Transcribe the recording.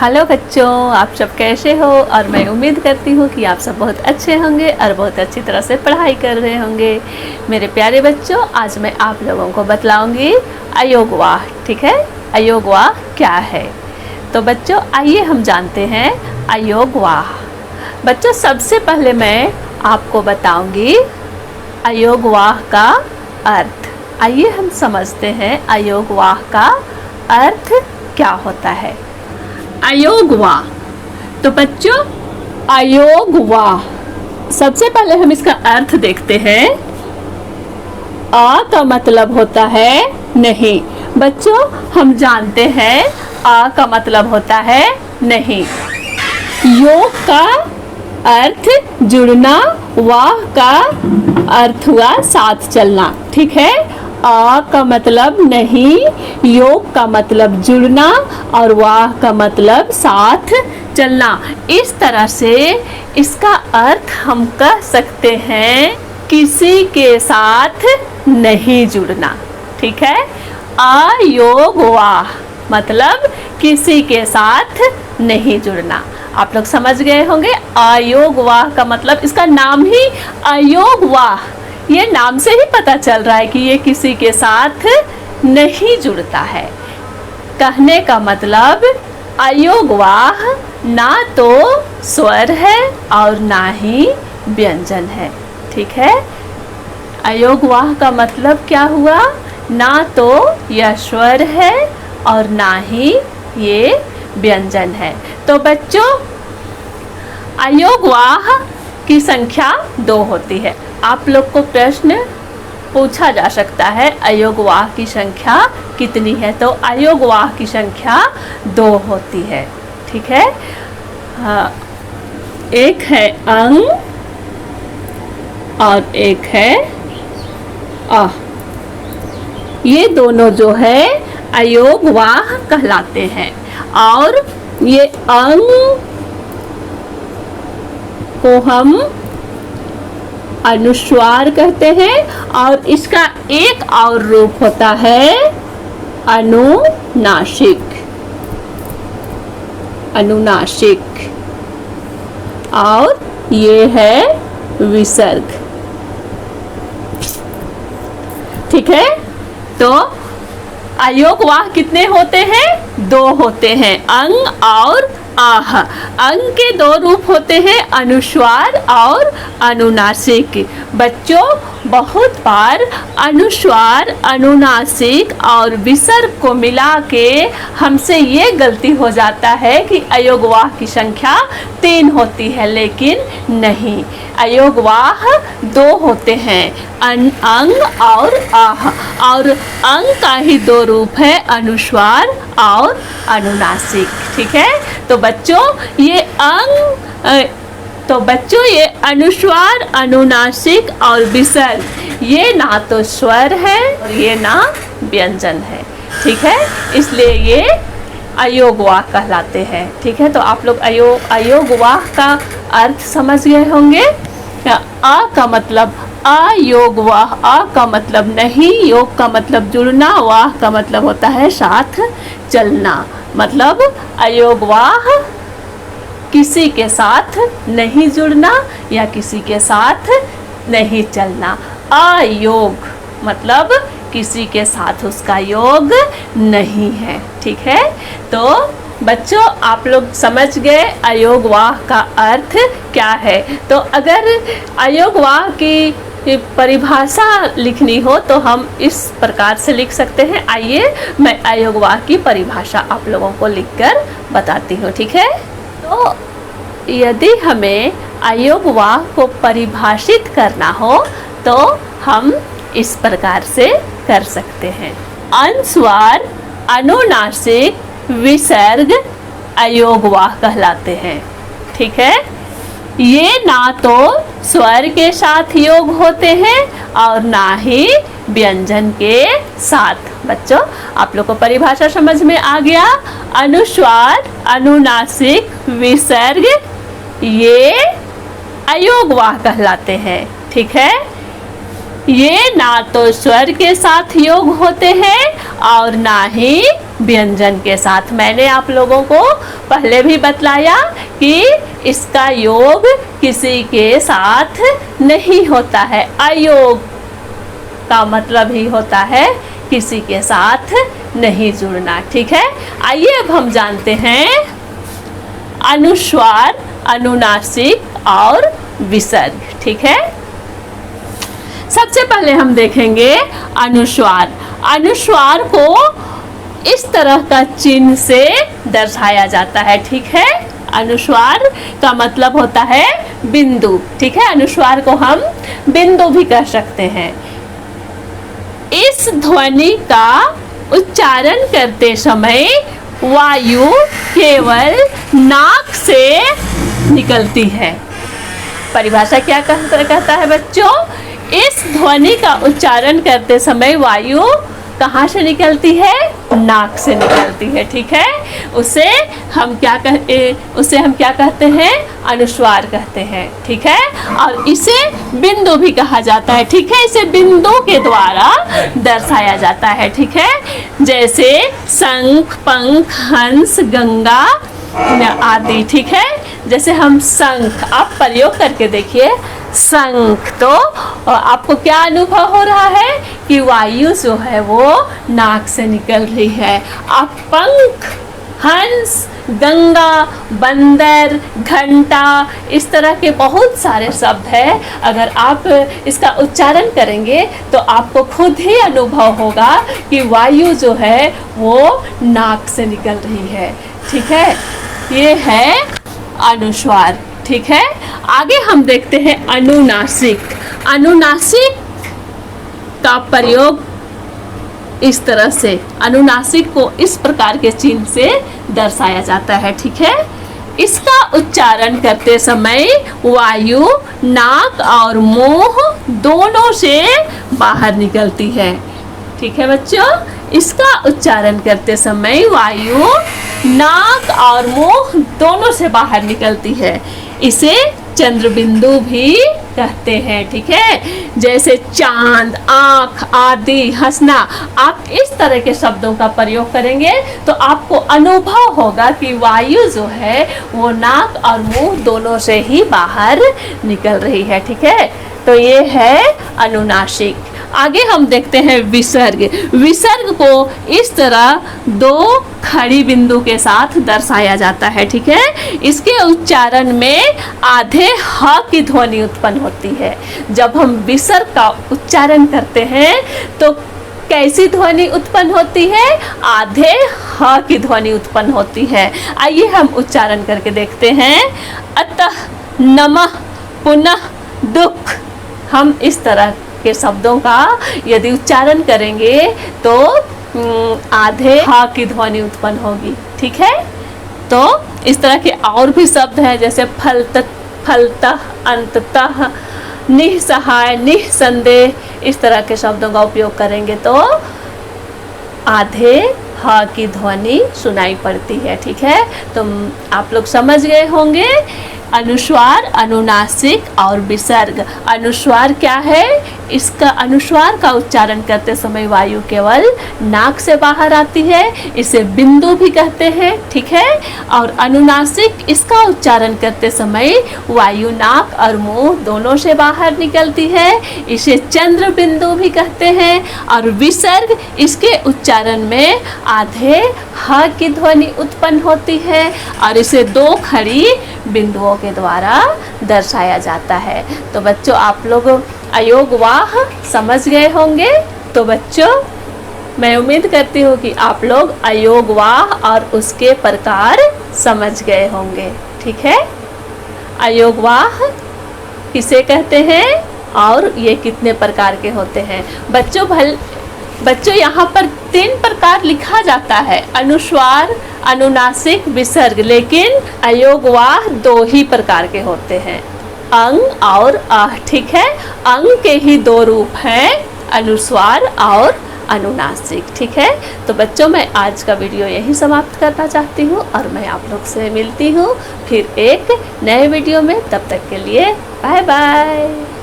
Hello बच्चों, आप सब कैसे हो। और मैं उम्मीद करती हूँ कि आप सब बहुत अच्छे होंगे और बहुत अच्छी तरह से पढ़ाई कर रहे होंगे। मेरे प्यारे बच्चों, आज मैं आप लोगों को बतलाऊंगी अयोगवाह। ठीक है, अयोगवाह क्या है। तो बच्चों आइए हम जानते हैं अयोगवाह। बच्चों सबसे पहले मैं आपको बताऊंगी अयोगवाह का अर्थ। आइए हम समझते हैं अयोगवाह का अर्थ क्या होता है। अयोगवाह, तो बच्चों अयोगवाह सबसे पहले हम इसका अर्थ देखते हैं। आ का मतलब होता है नहीं। बच्चों हम जानते हैं आ का मतलब होता है नहीं। योग का अर्थ जुड़ना, वाह का अर्थ हुआ साथ चलना। ठीक है, आ का मतलब नहीं, योग का मतलब जुड़ना और वाह का मतलब साथ चलना। इस तरह से इसका अर्थ हम कह सकते हैं किसी के साथ नहीं जुड़ना। ठीक है, अयोगवाह मतलब किसी के साथ नहीं जुड़ना। आप लोग समझ गए होंगे अयोगवाह का मतलब, इसका नाम ही अयोगवाह, ये नाम से ही पता चल रहा है कि ये किसी के साथ नहीं जुड़ता है। कहने का मतलब अयोगवाह ना तो स्वर है और ना ही व्यंजन है। ठीक है, अयोगवाह का मतलब क्या हुआ, ना तो यह स्वर है और ना ही ये व्यंजन है। तो बच्चों अयोगवाह की संख्या 2 होती है। आप लोग को प्रश्न पूछा जा सकता है अयोगवाह की संख्या कितनी है। तो अयोगवाह की संख्या 2 होती है। ठीक है, हाँ, एक है अंग और एक है आ। ये दोनों जो है अयोगवाह कहलाते हैं। और ये अंग को हम अनुस्वार कहते हैं और इसका एक और रूप होता है अनुनासिक। अनुनासिक और ये है विसर्ग। ठीक है, तो अयोगवाह कितने होते हैं, 2 होते हैं, अंग और आह। अंग के 2 रूप होते हैं, अनुस्वार और अनुनासिक। बच्चों बहुत बार अनुस्वार, अनुनासिक और विसर्ग को मिला के हमसे ये गलती हो जाता है कि अयोगवाह की संख्या 3 होती है, लेकिन नहीं, अयोगवाह 2 होते हैं, अंग और आह। और अंग का ही 2 रूप है, अनुस्वार और अनुनासिक। ठीक है, तो बच्चों ये ये अनुस्वार, अनुनासिक और विसर्ग ये ना तो स्वर है और ये ना व्यंजन है। ठीक है, इसलिए ये अयोगवाह कहलाते हैं। ठीक है, तो आप लोग अयोगवाह का अर्थ समझ गए होंगे। आ का मतलब अयोगवाह, आ का मतलब नहीं, योग का मतलब जुड़ना, वाह का मतलब होता है साथ चलना। मतलब अयोगवाह किसी के साथ नहीं जुड़ना या किसी के साथ नहीं चलना। अयोग मतलब किसी के साथ उसका योग नहीं है। ठीक है, तो बच्चों आप लोग समझ गए अयोगवाह का अर्थ क्या है। तो अगर अयोगवाह की परिभाषा लिखनी हो तो हम इस प्रकार से लिख सकते हैं। आइए मैं अयोगवाह की परिभाषा आप लोगों को लिखकर बताती हूँ। ठीक है, तो यदि हमें अयोगवाह को परिभाषित करना हो तो हम इस प्रकार से कर सकते हैं। अनुस्वार, अनुनासिक, विसर्ग अयोगवाह कहलाते हैं। ठीक है, ये ना तो स्वर के साथ योग होते हैं और ना ही व्यंजन के साथ। बच्चों आप लोग को परिभाषा समझ में आ गया। अनुस्वार, अनुनासिक, विसर्ग ये अयोगवाह कहलाते हैं। ठीक है, ये ना तो स्वर के साथ योग होते हैं और ना ही व्यंजन के साथ। मैंने आप लोगों को पहले भी बतलाया कि इसका योग किसी के साथ नहीं होता है। अयोग का मतलब ही होता है किसी के साथ नहीं जुड़ना। ठीक है, आइए अब हम जानते हैं अनुस्वार, अनुनासिक और विसर्ग। ठीक है, सबसे पहले हम देखेंगे अनुस्वार। अनुस्वार को इस तरह का चिन्ह से दर्शाया जाता है। ठीक है, अनुस्वार का मतलब होता है बिंदु। ठीक है, अनुस्वार को हम बिंदु भी कह सकते हैं। इस ध्वनि का उच्चारण करते समय वायु केवल नाक से निकलती है। परिभाषा क्या कहता है बच्चों? इस ध्वनि का उच्चारण करते समय वायु कहाँ से निकलती है? नाक से निकलती है। ठीक है, उसे हम क्या कहते हैं? अनुस्वार कहते हैं। ठीक है, और इसे बिंदु भी कहा जाता है। ठीक है, इसे बिंदु के द्वारा दर्शाया जाता है। ठीक है, जैसे शंख, पंख, हंस, गंगा आदि। ठीक है, जैसे हम शंख, आप प्रयोग करके देखिए शंख, तो आपको क्या अनुभव हो रहा है कि वायु जो है वो नाक से निकल रही है। आप पंख, हंस, गंगा, बंदर, घंटा, इस तरह के बहुत सारे शब्द हैं। अगर आप इसका उच्चारण करेंगे तो आपको खुद ही अनुभव होगा कि वायु जो है वो नाक से निकल रही है। ठीक है, ये है अनुस्वार। ठीक है, आगे हम देखते हैं अनुनासिक। अनुनासिक का प्रयोग इस तरह से, अनुनासिक को इस प्रकार के चिन्ह से दर्शाया जाता है। ठीक है, इसका उच्चारण करते समय वायु नाक और मुंह दोनों से बाहर निकलती है। ठीक है बच्चों, इसका उच्चारण करते समय वायु नाक और मुंह दोनों से बाहर निकलती है। इसे चंद्र बिंदु भी कहते हैं। ठीक है, जैसे चांद, आँख आदि, हंसना। आप इस तरह के शब्दों का प्रयोग करेंगे तो आपको अनुभव होगा कि वायु जो है वो नाक और मुंह दोनों से ही बाहर निकल रही है। ठीक है, तो ये है अनुनासिक। आगे हम देखते हैं विसर्ग। विसर्ग को इस तरह दो खड़ी बिंदु के साथ दर्शाया जाता है। ठीक है, इसके उच्चारण में आधे ह की ध्वनि उत्पन्न होती है। जब हम विसर्ग का उच्चारण करते हैं तो कैसी ध्वनि उत्पन्न होती है? आधे ह की ध्वनि उत्पन्न होती है। आइए हम उच्चारण करके देखते हैं। अतः, नमः, पुनः, दुख। हम इस तरह के शब्दों का यदि उच्चारण करेंगे तो आधे ह की ध्वनि उत्पन्न होगी। ठीक है, तो इस तरह के और भी शब्द हैं, जैसे फलतः, अंततः, निसहाय, निसंदेह। इस तरह के शब्दों का उपयोग करेंगे तो आधे ह की ध्वनि सुनाई पड़ती है। ठीक है, तो आप लोग समझ गए होंगे अनुस्वार, अनुनासिक और विसर्ग। अनुस्वार क्या है? इसका अनुस्वार का उच्चारण करते समय वायु केवल नाक से बाहर आती है, इसे बिंदु भी कहते हैं। ठीक है, और अनुनासिक, इसका उच्चारण करते समय वायु नाक और मुंह दोनों से बाहर निकलती है, इसे चंद्र बिंदु भी कहते हैं। और विसर्ग, इसके उच्चारण में आधे ह की ध्वनि उत्पन्न होती है और इसे दो खड़ी बिंदुओं के द्वारा दर्शाया जाता है। तो बच्चों, आप लोग अयोगवाह समझ गए होंगे। तो बच्चों, मैं उम्मीद करती हूँ कि आप लोग अयोगवाह और उसके प्रकार समझ गए होंगे। ठीक है, अयोगवाह किसे कहते हैं और ये कितने प्रकार के होते हैं? बच्चों यहाँ पर 3 प्रकार लिखा जाता है, अनुस्वार, अनुनासिक, विसर्ग, लेकिन अयोगवाह 2 ही प्रकार के होते हैं, अंग और आह। ठीक है, अंग के ही 2 रूप हैं, अनुस्वार और अनुनासिक। ठीक है, तो बच्चों, मैं आज का वीडियो यही समाप्त करना चाहती हूँ और मैं आप लोग से मिलती हूँ फिर एक नए वीडियो में। तब तक के लिए बाय बाय।